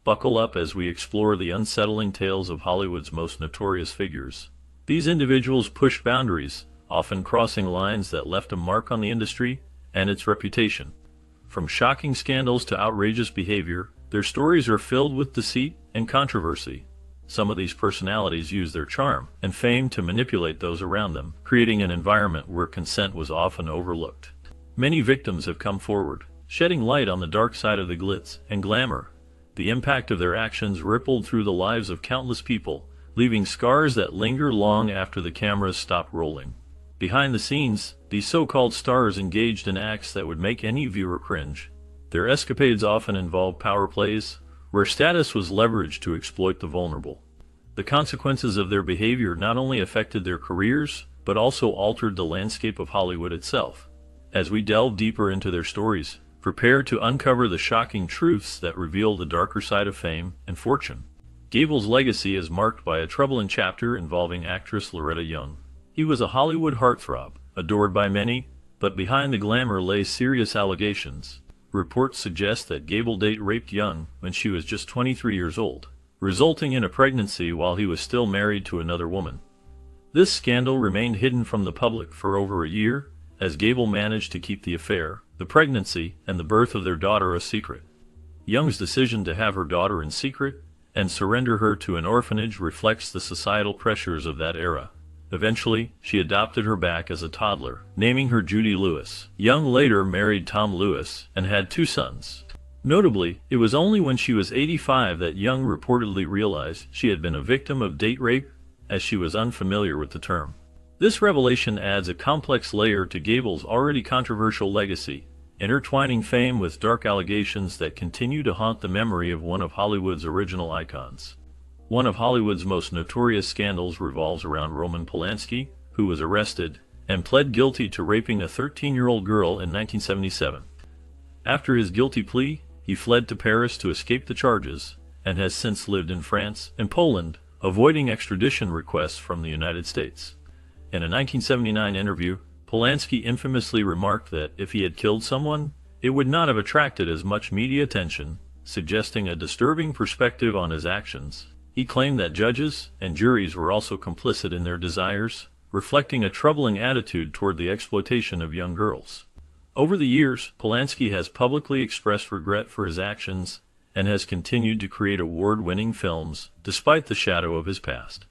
Buckle up as we explore the unsettling tales of Hollywood's most notorious figures. These individuals pushed boundaries, often crossing lines that left a mark on the industry and its reputation. From shocking scandals to outrageous behavior, their stories are filled with deceit and controversy. Some of these personalities use their charm and fame to manipulate those around them, creating an environment where consent was often overlooked. Many victims have come forward, shedding light on the dark side of the glitz and glamour. The impact of their actions rippled through the lives of countless people, leaving scars that linger long after the cameras stop rolling. Behind the scenes, these so-called stars engaged in acts that would make any viewer cringe. Their escapades often involved power plays, where status was leveraged to exploit the vulnerable. The consequences of their behavior not only affected their careers, but also altered the landscape of Hollywood itself. As we delve deeper into their stories, prepare to uncover the shocking truths that reveal the darker side of fame and fortune. Gable's legacy is marked by a troubling chapter involving actress Loretta Young. He was a Hollywood heartthrob, adored by many, but behind the glamour lay serious allegations. Reports suggest that Gable raped Young when she was just 23 years old, resulting in a pregnancy while he was still married to another woman. This scandal remained hidden from the public for over a year, as Gable managed to keep the affair, the pregnancy, and the birth of their daughter a secret. Young's decision to have her daughter in secret and surrender her to an orphanage reflects the societal pressures of that era. Eventually, she adopted her back as a toddler, naming her Judy Lewis. Young later married Tom Lewis and had 2 sons. Notably, it was only when she was 85 that Young reportedly realized she had been a victim of date rape, as she was unfamiliar with the term. This revelation adds a complex layer to Gable's already controversial legacy, intertwining fame with dark allegations that continue to haunt the memory of one of Hollywood's original icons. One of Hollywood's most notorious scandals revolves around Roman Polanski, who was arrested and pled guilty to raping a 13-year-old girl in 1977. After his guilty plea, he fled to Paris to escape the charges, and has since lived in France and Poland, avoiding extradition requests from the United States. In a 1979 interview, Polanski infamously remarked that if he had killed someone, it would not have attracted as much media attention, suggesting a disturbing perspective on his actions. He claimed that judges and juries were also complicit in their desires, reflecting a troubling attitude toward the exploitation of young girls. Over the years, Polanski has publicly expressed regret for his actions and has continued to create award-winning films despite the shadow of his past.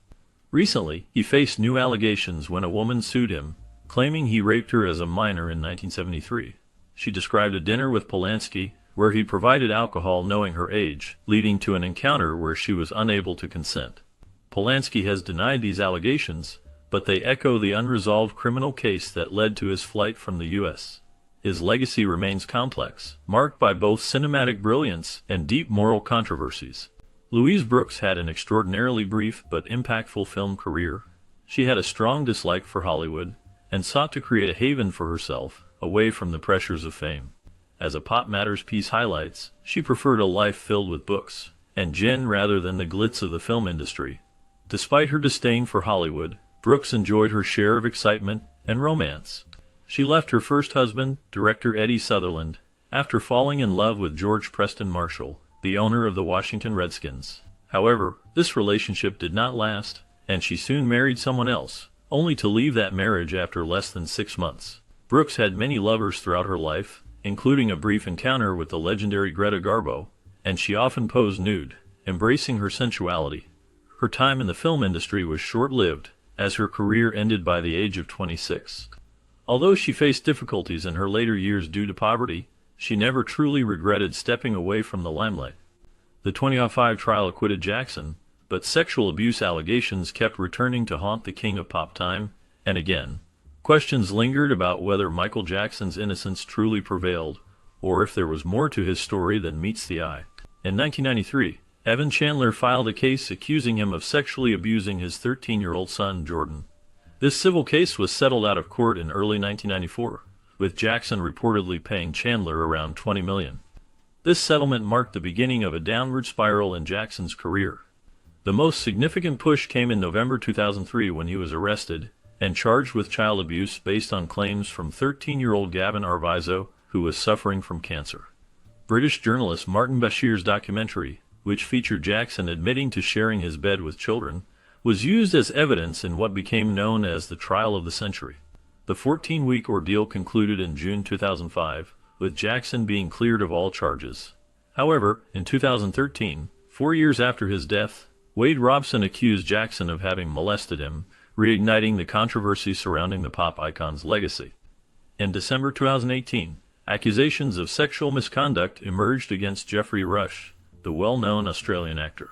Recently, he faced new allegations when a woman sued him, claiming he raped her as a minor in 1973. She described a dinner with Polanski where he provided alcohol knowing her age, leading to an encounter where she was unable to consent. Polanski has denied these allegations, but they echo the unresolved criminal case that led to his flight from the U.S. His legacy remains complex, marked by both cinematic brilliance and deep moral controversies. Louise Brooks had an extraordinarily brief but impactful film career. She had a strong dislike for Hollywood and sought to create a haven for herself, away from the pressures of fame. As a Pop Matters piece highlights, she preferred a life filled with books and gin rather than the glitz of the film industry. Despite her disdain for Hollywood, Brooks enjoyed her share of excitement and romance. She left her first husband, director Eddie Sutherland, after falling in love with George Preston Marshall, the owner of the Washington Redskins. However, this relationship did not last, and she soon married someone else, only to leave that marriage after less than 6 months. Brooks had many lovers throughout her life, including a brief encounter with the legendary Greta Garbo, and she often posed nude, embracing her sensuality. Her time in the film industry was short-lived, as her career ended by the age of 26. Although she faced difficulties in her later years due to poverty, she never truly regretted stepping away from the limelight. The 2005 trial acquitted Jackson, but sexual abuse allegations kept returning to haunt the king of pop time and again. Questions lingered about whether Michael Jackson's innocence truly prevailed, or if there was more to his story than meets the eye. In 1993, Evan Chandler filed a case accusing him of sexually abusing his 13-year-old son, Jordan. This civil case was settled out of court in early 1994, with Jackson reportedly paying Chandler around $20 million. This settlement marked the beginning of a downward spiral in Jackson's career. The most significant push came in November 2003 when he was arrested and charged with child abuse based on claims from 13-year-old Gavin Arvizo, who was suffering from cancer. British journalist Martin Bashir's documentary, which featured Jackson admitting to sharing his bed with children, was used as evidence in what became known as the trial of the century. The 14-week ordeal concluded in June 2005, with Jackson being cleared of all charges. However, in 2013, 4 years after his death, Wade Robson accused Jackson of having molested him, reigniting the controversy surrounding the pop icon's legacy. In December 2018, accusations of sexual misconduct emerged against Geoffrey Rush, the well-known Australian actor.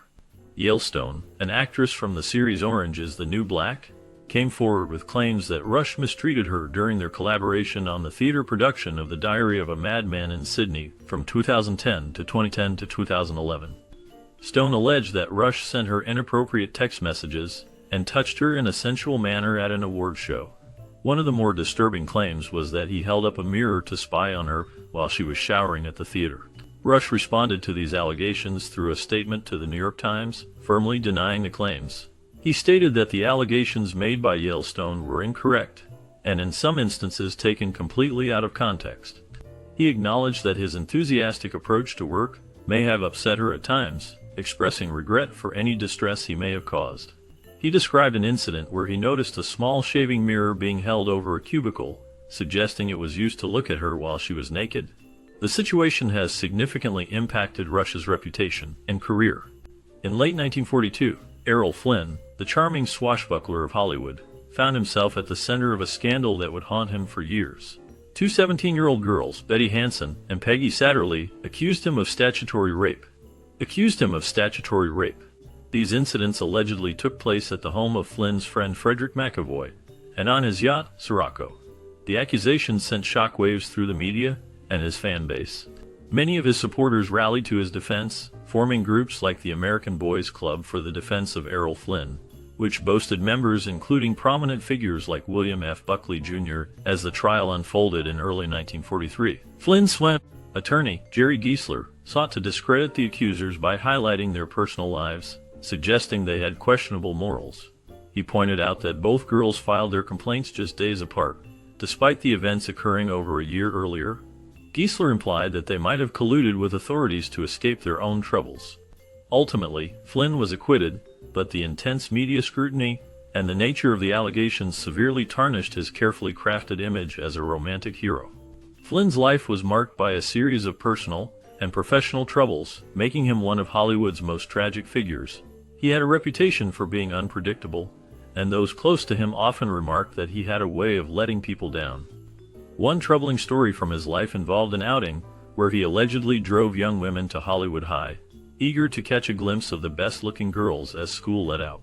Yellowstone, an actress from the series Orange is the New Black, came forward with claims that Rush mistreated her during their collaboration on the theater production of The Diary of a Madman in Sydney from 2010 to 2011. Stone alleged that Rush sent her inappropriate text messages and touched her in a sensual manner at an award show. One of the more disturbing claims was that he held up a mirror to spy on her while she was showering at the theater. Rush responded to these allegations through a statement to the New York Times, firmly denying the claims. He stated that the allegations made by Yellowstone were incorrect, and in some instances taken completely out of context. He acknowledged that his enthusiastic approach to work may have upset her at times, expressing regret for any distress he may have caused. He described an incident where he noticed a small shaving mirror being held over a cubicle, suggesting it was used to look at her while she was naked. The situation has significantly impacted Rush's reputation and career. In late 1942, Errol Flynn, the charming swashbuckler of Hollywood, found himself at the center of a scandal that would haunt him for years. Two 17-year-old girls, Betty Hansen and Peggy Satterlee, accused him of statutory rape. These incidents allegedly took place at the home of Flynn's friend Frederick McAvoy, and on his yacht, Sirocco. The accusations sent shockwaves through the media and his fan base. Many of his supporters rallied to his defense, forming groups like the American Boys Club for the Defense of Errol Flynn, which boasted members including prominent figures like William F. Buckley Jr. As the trial unfolded in early 1943, Flynn's attorney, Jerry Giesler, sought to discredit the accusers by highlighting their personal lives, suggesting they had questionable morals. He pointed out that both girls filed their complaints just days apart, despite the events occurring over a year earlier. Giesler implied that they might have colluded with authorities to escape their own troubles. Ultimately, Flynn was acquitted, but the intense media scrutiny and the nature of the allegations severely tarnished his carefully crafted image as a romantic hero. Flynn's life was marked by a series of personal and professional troubles, making him one of Hollywood's most tragic figures. He had a reputation for being unpredictable, and those close to him often remarked that he had a way of letting people down. One troubling story from his life involved an outing where he allegedly drove young women to Hollywood High, eager to catch a glimpse of the best-looking girls as school let out.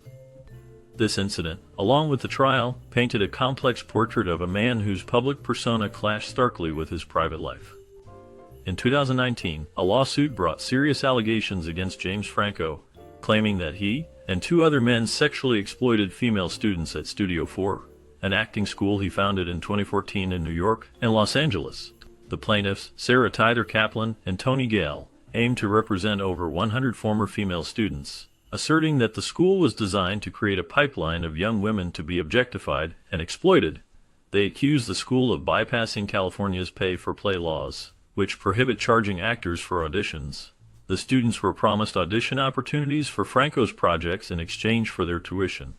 This incident, along with the trial, painted a complex portrait of a man whose public persona clashed starkly with his private life. In 2019, a lawsuit brought serious allegations against James Franco, claiming that he and two other men sexually exploited female students at Studio 4, an acting school he founded in 2014 in New York and Los Angeles. The plaintiffs, Sarah Tyler Kaplan and Tony Gale, aimed to represent over 100 former female students, asserting that the school was designed to create a pipeline of young women to be objectified and exploited. They accused the school of bypassing California's pay-for-play laws, which prohibit charging actors for auditions. The students were promised audition opportunities for Franco's projects in exchange for their tuition.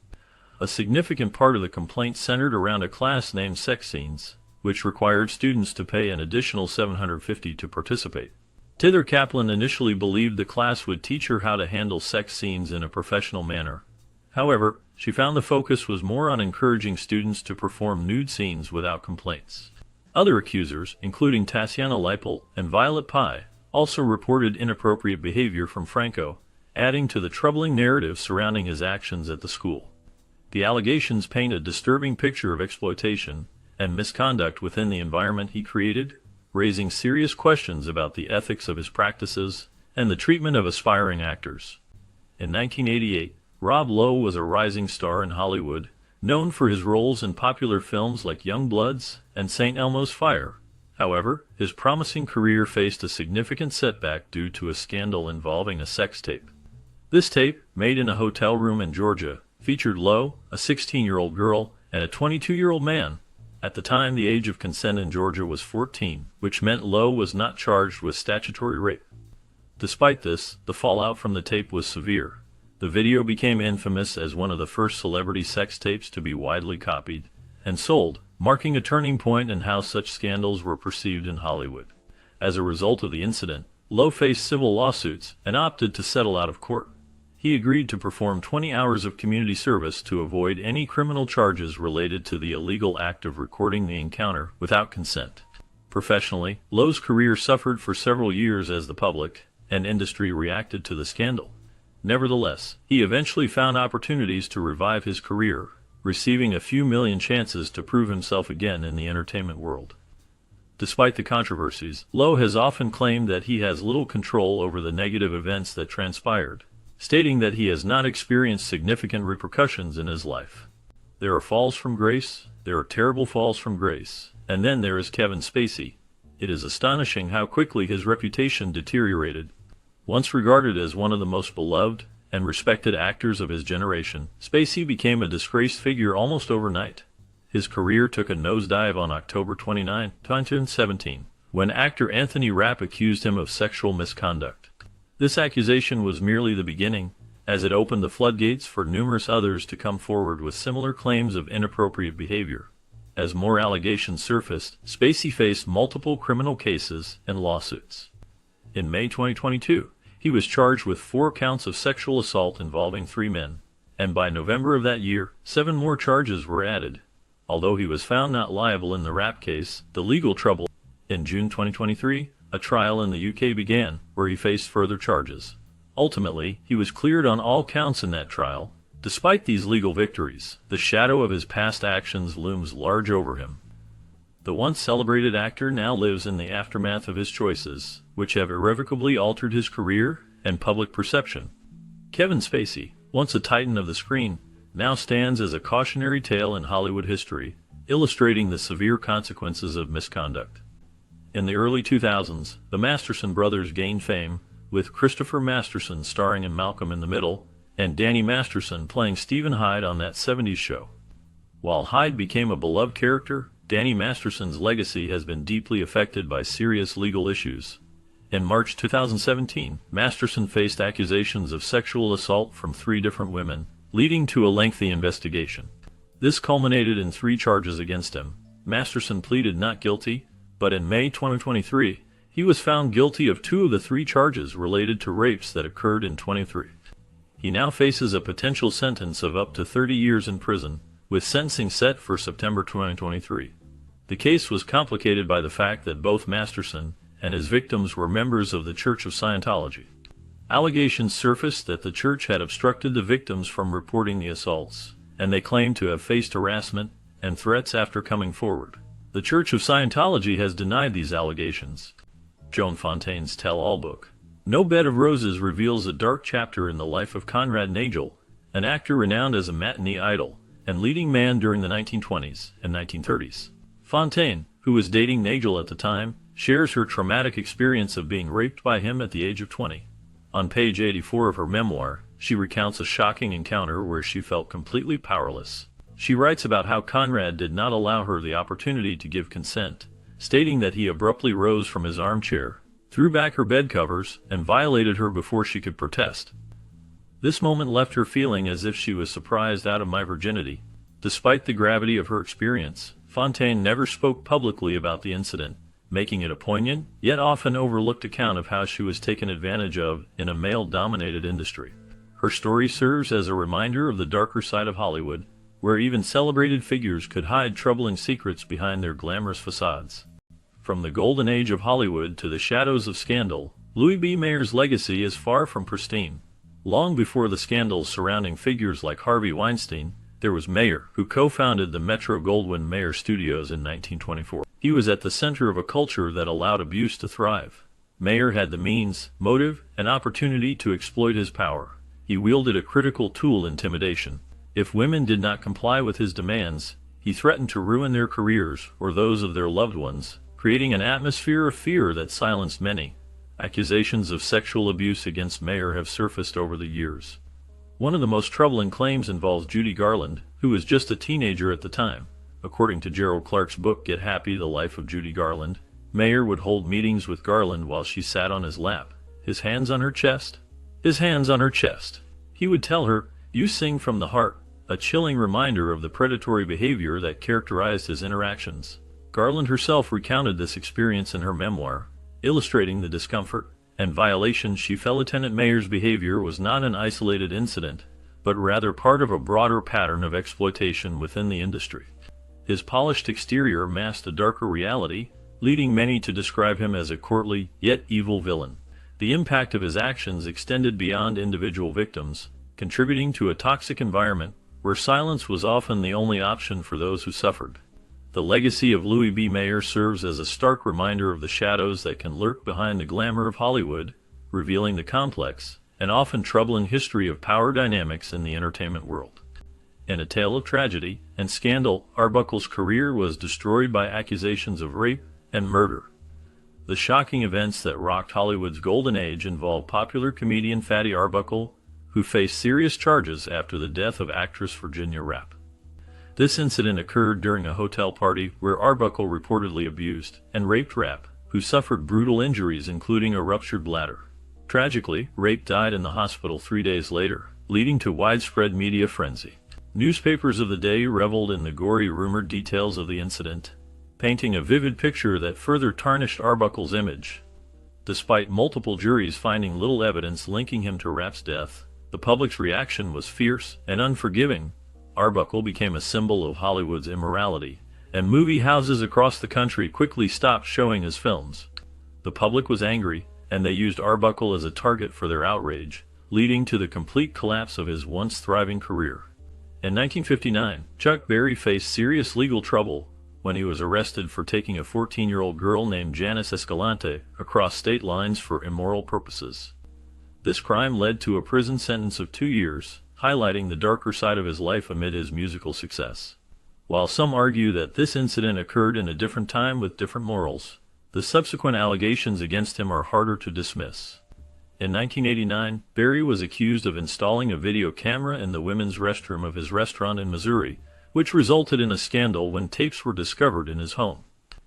A significant part of the complaint centered around a class named Sex Scenes, which required students to pay an additional $750 to participate. Tyler Kaplan initially believed the class would teach her how to handle sex scenes in a professional manner. However, she found the focus was more on encouraging students to perform nude scenes without complaints. Other accusers, including Tatiana Leipel and Violet Pye, also reported inappropriate behavior from Franco, adding to the troubling narrative surrounding his actions at the school. The allegations paint a disturbing picture of exploitation and misconduct within the environment he created, raising serious questions about the ethics of his practices and the treatment of aspiring actors. In 1988, Rob Lowe was a rising star in Hollywood, known for his roles in popular films like Young Bloods and St. Elmo's Fire. However, his promising career faced a significant setback due to a scandal involving a sex tape. This tape, made in a hotel room in Georgia, featured Lowe, a 16-year-old girl, and a 22-year-old man. At the time, the age of consent in Georgia was 14, which meant Lowe was not charged with statutory rape. Despite this, the fallout from the tape was severe. The video became infamous as one of the first celebrity sex tapes to be widely copied and sold, marking a turning point in how such scandals were perceived in Hollywood. As a result of the incident, Lowe faced civil lawsuits and opted to settle out of court. He agreed to perform 20 hours of community service to avoid any criminal charges related to the illegal act of recording the encounter without consent. Professionally, Lowe's career suffered for several years as the public and industry reacted to the scandal. Nevertheless, he eventually found opportunities to revive his career, receiving a few million chances to prove himself again in the entertainment world. Despite the controversies, Lowe has often claimed that he has little control over the negative events that transpired, stating that he has not experienced significant repercussions in his life. There are falls from grace, there are terrible falls from grace, and then there is Kevin Spacey. It is astonishing how quickly his reputation deteriorated. Once regarded as one of the most beloved and respected actors of his generation, Spacey became a disgraced figure almost overnight. His career took a nosedive on October 29, 2017, when actor Anthony Rapp accused him of sexual misconduct. This accusation was merely the beginning, as it opened the floodgates for numerous others to come forward with similar claims of inappropriate behavior. As more allegations surfaced, Spacey faced multiple criminal cases and lawsuits. In May 2022, he was charged with 4 counts of sexual assault involving 3 men, and by November of that year, 7 more charges were added. Although he was found not liable in the Rapp case, the legal trouble. In June 2023, a trial in the UK began, where he faced further charges. Ultimately, he was cleared on all counts in that trial. Despite these legal victories, the shadow of his past actions looms large over him. The once celebrated actor now lives in the aftermath of his choices, which have irrevocably altered his career and public perception. Kevin Spacey, once a titan of the screen, now stands as a cautionary tale in Hollywood history, illustrating the severe consequences of misconduct. In the early 2000s, the Masterson brothers gained fame, with Christopher Masterson starring in Malcolm in the Middle, and Danny Masterson playing Stephen Hyde on That 70s Show. While Hyde became a beloved character, Danny Masterson's legacy has been deeply affected by serious legal issues. In March 2017, Masterson faced accusations of sexual assault from 3 different women, leading to a lengthy investigation. This culminated in 3 charges against him. Masterson pleaded not guilty, but in May 2023, he was found guilty of 2 of the 3 charges related to rapes that occurred in 2023. He now faces a potential sentence of up to 30 years in prison, with sentencing set for September 2023. The case was complicated by the fact that both Masterson and his victims were members of the Church of Scientology. Allegations surfaced that the church had obstructed the victims from reporting the assaults, and they claimed to have faced harassment and threats after coming forward. The Church of Scientology has denied these allegations. Joan Fontaine's tell-all book, No Bed of Roses, reveals a dark chapter in the life of Conrad Nagel, an actor renowned as a matinee idol and leading man during the 1920s and 1930s. Fontaine, who was dating Nagel at the time, shares her traumatic experience of being raped by him at the age of 20. On page 84 of her memoir, she recounts a shocking encounter where she felt completely powerless. She writes about how Conrad did not allow her the opportunity to give consent, stating that he abruptly rose from his armchair, threw back her bed covers, and violated her before she could protest. This moment left her feeling as if she was surprised out of my virginity. Despite the gravity of her experience, Fontaine never spoke publicly about the incident, making it a poignant, yet often overlooked account of how she was taken advantage of in a male-dominated industry. Her story serves as a reminder of the darker side of Hollywood, where even celebrated figures could hide troubling secrets behind their glamorous facades. From the golden age of Hollywood to the shadows of scandal, Louis B. Mayer's legacy is far from pristine. Long before the scandals surrounding figures like Harvey Weinstein, there was Mayer, who co-founded the Metro-Goldwyn-Mayer Studios in 1924. He was at the center of a culture that allowed abuse to thrive. Mayer had the means, motive, and opportunity to exploit his power. He wielded a critical tool: intimidation. If women did not comply with his demands, he threatened to ruin their careers or those of their loved ones, creating an atmosphere of fear that silenced many. Accusations of sexual abuse against Mayer have surfaced over the years. One of the most troubling claims involves Judy Garland, who was just a teenager at the time. According to Gerald Clark's book Get Happy: The Life of Judy Garland, Mayer would hold meetings with Garland while she sat on his lap, his hands on her chest. His hands on her chest. He would tell her, "You sing from the heart," a chilling reminder of the predatory behavior that characterized his interactions. Garland herself recounted this experience in her memoir, illustrating the discomfort and violation she felt. Lieutenant Mayer's behavior was not an isolated incident, but rather part of a broader pattern of exploitation within the industry. His polished exterior masked a darker reality, leading many to describe him as a courtly, yet evil villain. The impact of his actions extended beyond individual victims, contributing to a toxic environment where silence was often the only option for those who suffered. The legacy of Louis B. Mayer serves as a stark reminder of the shadows that can lurk behind the glamour of Hollywood, revealing the complex and often troubling history of power dynamics in the entertainment world. In a tale of tragedy and scandal, Arbuckle's career was destroyed by accusations of rape and murder. The shocking events that rocked Hollywood's golden age involved popular comedian Fatty Arbuckle, who faced serious charges after the death of actress Virginia Rappe. This incident occurred during a hotel party where Arbuckle reportedly abused and raped Rappe, who suffered brutal injuries including a ruptured bladder. Tragically, Rappe died in the hospital 3 days later, leading to widespread media frenzy. Newspapers of the day reveled in the gory rumored details of the incident, painting a vivid picture that further tarnished Arbuckle's image. Despite multiple juries finding little evidence linking him to Rappe's death, the public's reaction was fierce and unforgiving. Arbuckle became a symbol of Hollywood's immorality, and movie houses across the country quickly stopped showing his films. The public was angry, and they used Arbuckle as a target for their outrage, leading to the complete collapse of his once thriving career. In 1959, Chuck Berry faced serious legal trouble when he was arrested for taking a 14-year-old girl named Janice Escalante across state lines for immoral purposes. This crime led to a prison sentence of 2 years, highlighting the darker side of his life amid his musical success. While some argue that this incident occurred in a different time with different morals, the subsequent allegations against him are harder to dismiss. In 1989, Berry was accused of installing a video camera in the women's restroom of his restaurant in Missouri, which resulted in a scandal when tapes were discovered in his home.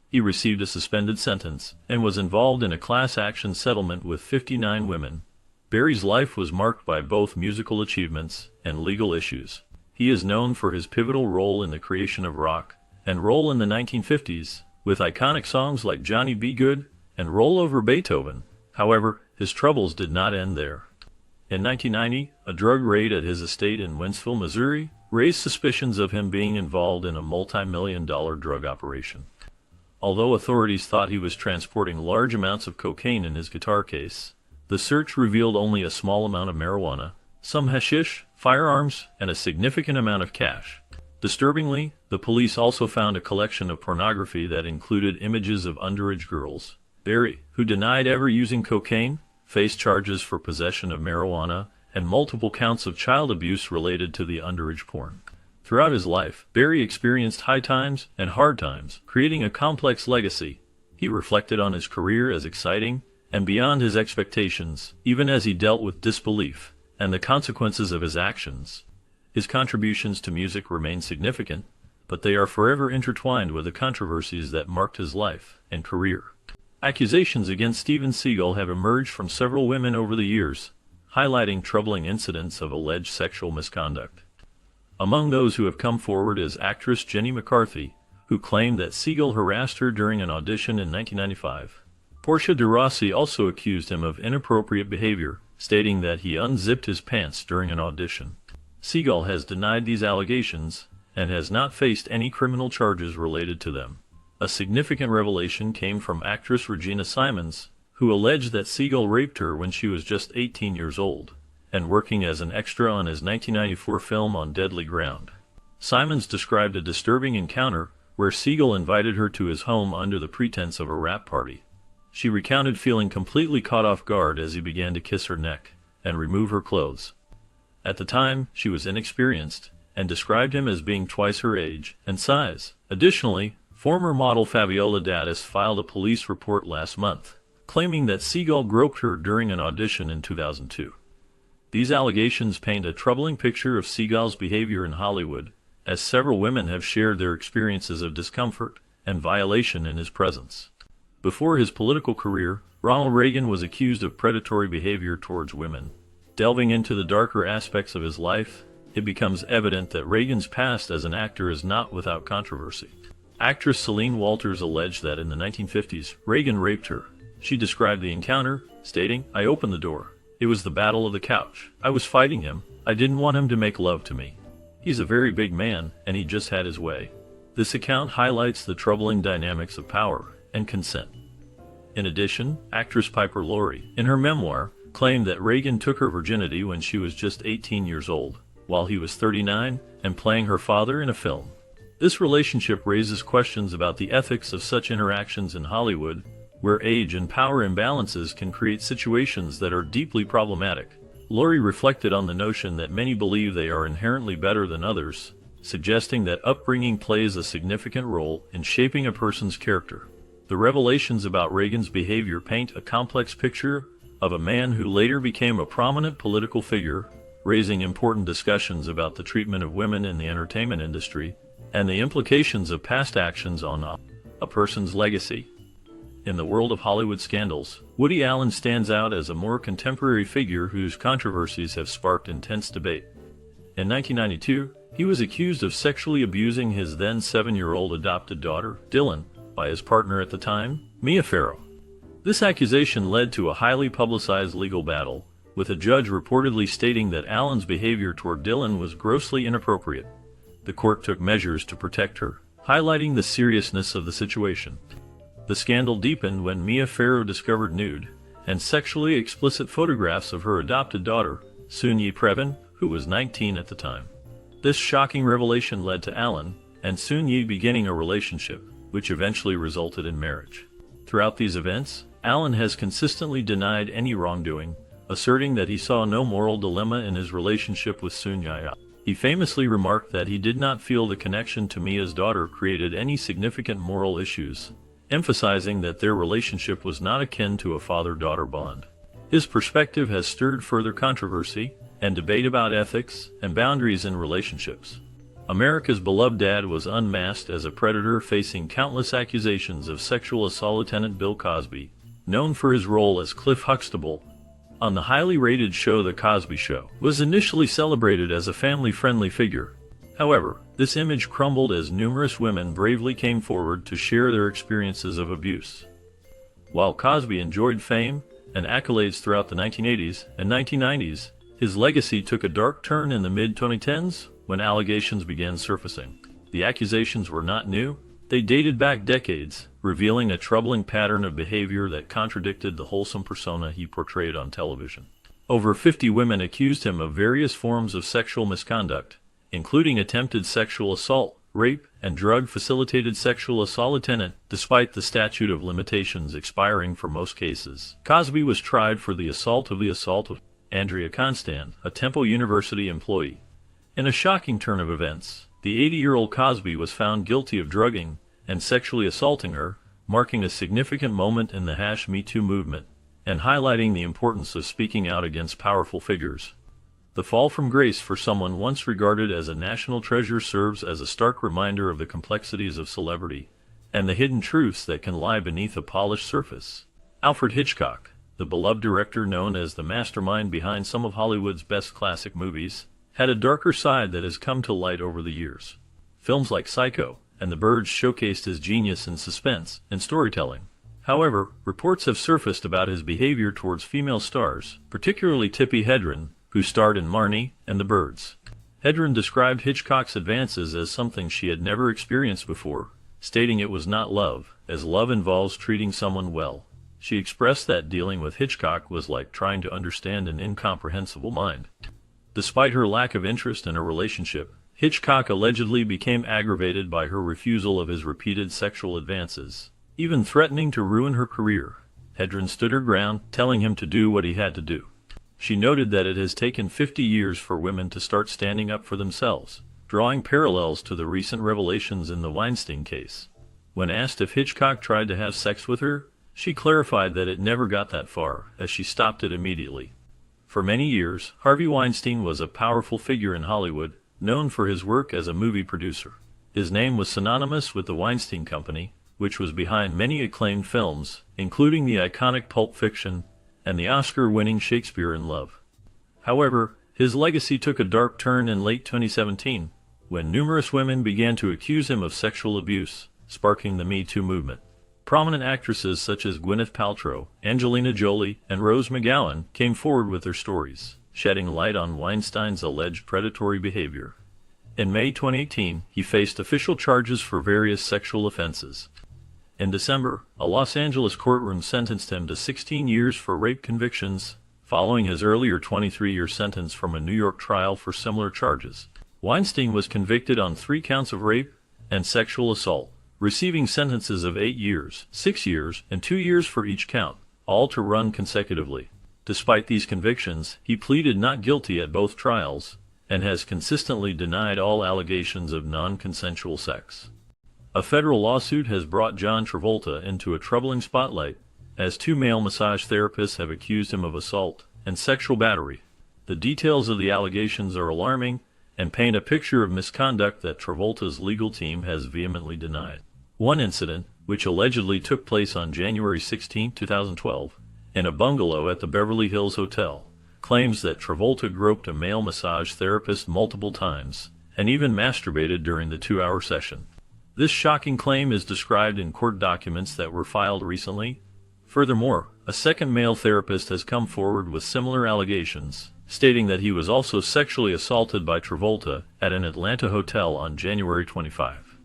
He received a suspended sentence and was involved in a class action settlement with 59 women. Berry's life was marked by both musical achievements and legal issues. He is known for his pivotal role in the creation of rock and roll in the 1950s, with iconic songs like Johnny B. Good and Roll Over Beethoven. However, his troubles did not end there. In 1990, a drug raid at his estate in Wentzville, Missouri, raised suspicions of him being involved in a multi-million-dollar drug operation. Although authorities thought he was transporting large amounts of cocaine in his guitar case, the search revealed only a small amount of marijuana, some hashish, firearms, and a significant amount of cash. Disturbingly, the police also found a collection of pornography that included images of underage girls. Berry, who denied ever using cocaine, faced charges for possession of marijuana and multiple counts of child abuse related to the underage porn. Throughout his life, Berry experienced high times and hard times, creating a complex legacy. He reflected on his career as exciting and beyond his expectations, even as he dealt with disbelief and the consequences of his actions. His contributions to music remain significant, but they are forever intertwined with the controversies that marked his life and career. Accusations against Steven Seagal have emerged from several women over the years, highlighting troubling incidents of alleged sexual misconduct. Among those who have come forward is actress Jenny McCarthy, who claimed that Seagal harassed her during an audition in 1995. Portia de Rossi also accused him of inappropriate behavior, stating that he unzipped his pants during an audition. Seagal has denied these allegations and has not faced any criminal charges related to them. A significant revelation came from actress Regina Simons, who alleged that Seagal raped her when she was just 18 years old, and working as an extra on his 1994 film On Deadly Ground. Simons described a disturbing encounter where Seagal invited her to his home under the pretense of a rap party. She recounted feeling completely caught off guard as he began to kiss her neck and remove her clothes. At the time, she was inexperienced and described him as being twice her age and size. Additionally, former model Fabiola Daddis filed a police report last month, claiming that Seagal groped her during an audition in 2002. These allegations paint a troubling picture of Seagal's behavior in Hollywood, as several women have shared their experiences of discomfort and violation in his presence. Before his political career, Ronald Reagan was accused of predatory behavior towards women. Delving into the darker aspects of his life, it becomes evident that Reagan's past as an actor is not without controversy. Actress Celine Walters alleged that in the 1950s, Reagan raped her. She described the encounter, stating, "I opened the door. It was the battle of the couch. I was fighting him. I didn't want him to make love to me. He's a very big man, and he just had his way." This account highlights the troubling dynamics of power and consent. In addition, actress Piper Laurie, in her memoir, claimed that Reagan took her virginity when she was just 18 years old, while he was 39, and playing her father in a film. This relationship raises questions about the ethics of such interactions in Hollywood, where age and power imbalances can create situations that are deeply problematic. Laurie reflected on the notion that many believe they are inherently better than others, suggesting that upbringing plays a significant role in shaping a person's character. The revelations about Reagan's behavior paint a complex picture of a man who later became a prominent political figure, raising important discussions about the treatment of women in the entertainment industry and the implications of past actions on a person's legacy. In the world of Hollywood scandals, Woody Allen stands out as a more contemporary figure whose controversies have sparked intense debate. In 1992, he was accused of sexually abusing his then 7-year-old adopted daughter, Dylan, by his partner at the time, Mia Farrow. This accusation led to a highly publicized legal battle, with a judge reportedly stating that Allen's behavior toward Dylan was grossly inappropriate. The court took measures to protect her, highlighting the seriousness of the situation. The scandal deepened when Mia Farrow discovered nude and sexually explicit photographs of her adopted daughter, Soon-Yi Previn, who was 19 at the time. This shocking revelation led to Allen and Soon-Yi beginning a relationship, which eventually resulted in marriage. Throughout these events, Allen has consistently denied any wrongdoing, asserting that he saw no moral dilemma in his relationship with Soon-Yi. He famously remarked that he did not feel the connection to Mia's daughter created any significant moral issues, emphasizing that their relationship was not akin to a father-daughter bond. His perspective has stirred further controversy and debate about ethics and boundaries in relationships. America's beloved dad was unmasked as a predator facing countless accusations of sexual assault. Lieutenant Bill Cosby, known for his role as Cliff Huxtable on the highly rated show The Cosby Show, was initially celebrated as a family-friendly figure. However, this image crumbled as numerous women bravely came forward to share their experiences of abuse. While Cosby enjoyed fame and accolades throughout the 1980s and 1990s, his legacy took a dark turn in the mid-2010s when allegations began surfacing. The accusations were not new. They dated back decades, revealing a troubling pattern of behavior that contradicted the wholesome persona he portrayed on television. Over 50 women accused him of various forms of sexual misconduct, including attempted sexual assault, rape, and drug-facilitated sexual assault. Lieutenant, despite the statute of limitations expiring for most cases, Cosby was tried for the assault of Andrea Constand, a Temple University employee. In a shocking turn of events, the 80-year-old Cosby was found guilty of drugging and sexually assaulting her, marking a significant moment in the #MeToo movement and highlighting the importance of speaking out against powerful figures. The fall from grace for someone once regarded as a national treasure serves as a stark reminder of the complexities of celebrity and the hidden truths that can lie beneath a polished surface. Alfred Hitchcock, the beloved director known as the mastermind behind some of Hollywood's best classic movies, had a darker side that has come to light over the years. Films like Psycho and The Birds showcased his genius in suspense and storytelling. However, reports have surfaced about his behavior towards female stars, particularly Tippi Hedren, who starred in Marnie and The Birds. Hedren described Hitchcock's advances as something she had never experienced before, stating it was not love, as love involves treating someone well. She expressed that dealing with Hitchcock was like trying to understand an incomprehensible mind. Despite her lack of interest in a relationship, Hitchcock allegedly became aggravated by her refusal of his repeated sexual advances, even threatening to ruin her career. Hedren stood her ground, telling him to do what he had to do. She noted that it has taken 50 years for women to start standing up for themselves, drawing parallels to the recent revelations in the Weinstein case. When asked if Hitchcock tried to have sex with her, she clarified that it never got that far, as she stopped it immediately. For many years, Harvey Weinstein was a powerful figure in Hollywood, known for his work as a movie producer. His name was synonymous with the Weinstein Company, which was behind many acclaimed films, including the iconic Pulp Fiction and the Oscar-winning Shakespeare in Love. However, his legacy took a dark turn in late 2017, when numerous women began to accuse him of sexual abuse, sparking the Me Too movement. Prominent actresses such as Gwyneth Paltrow, Angelina Jolie, and Rose McGowan came forward with their stories, shedding light on Weinstein's alleged predatory behavior. In May 2018, he faced official charges for various sexual offenses. In December, a Los Angeles courtroom sentenced him to 16 years for rape convictions, following his earlier 23-year sentence from a New York trial for similar charges. Weinstein was convicted on 3 counts of rape and sexual assault, receiving sentences of 8 years, 6 years, and 2 years for each count, all to run consecutively. Despite these convictions, he pleaded not guilty at both trials, and has consistently denied all allegations of non-consensual sex. A federal lawsuit has brought John Travolta into a troubling spotlight, as 2 male massage therapists have accused him of assault and sexual battery. The details of the allegations are alarming and paint a picture of misconduct that Travolta's legal team has vehemently denied. One incident, which allegedly took place on January 16, 2012, in a bungalow at the Beverly Hills Hotel, claims that Travolta groped a male massage therapist multiple times, and even masturbated during the 2-hour session. This shocking claim is described in court documents that were filed recently. Furthermore, a second male therapist has come forward with similar allegations, stating that he was also sexually assaulted by Travolta at an Atlanta hotel on January 25.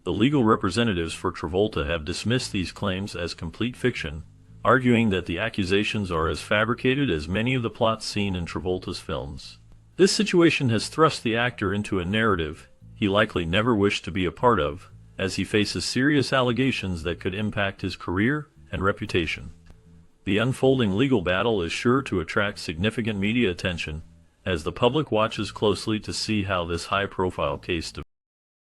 The legal representatives for Travolta have dismissed these claims as complete fiction, arguing that the accusations are as fabricated as many of the plots seen in Travolta's films. This situation has thrust the actor into a narrative he likely never wished to be a part of, as he faces serious allegations that could impact his career and reputation. The unfolding legal battle is sure to attract significant media attention, as the public watches closely to see how this high-profile case develops.